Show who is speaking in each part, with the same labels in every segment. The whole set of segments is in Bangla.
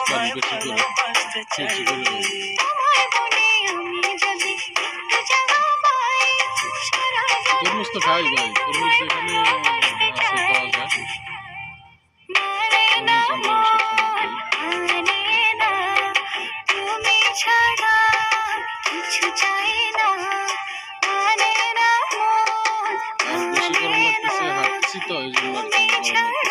Speaker 1: পানি বেশি করে বেশি করে তরমুজ তো খাই ভাই, তরমুজ এখানে আছে পাওয়া যায়। বেশি গরম লাগতেছে, হাঁটতেছি তো এই জন্য আর কি গরম লাগতেছে।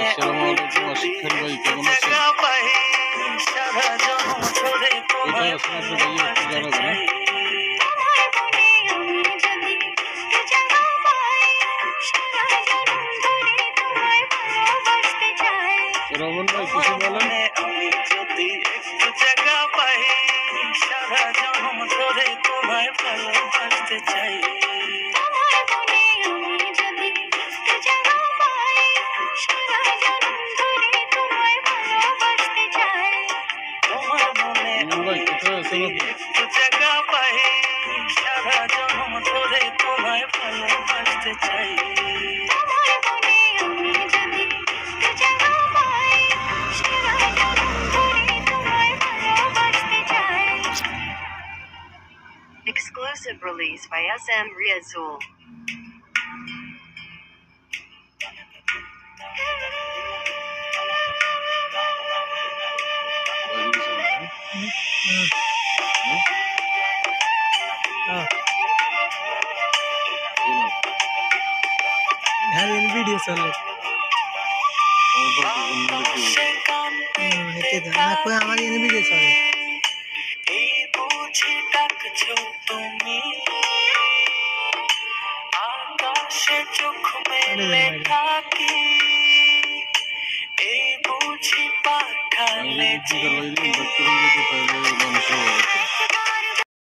Speaker 1: আসসালামু আলাইকুম আশিক খান ভাই, কেমন আছেন? কোথায় আছেন আপনি ভাইয়া একটু জানাবেন। রমন ভাই কিছু বলেন। ভাই কোথায় আছেন আপনি?
Speaker 2: Exclusive release by SM Riazul.
Speaker 3: Video चल कोई हमारी वीडियो चल
Speaker 1: পাঠালে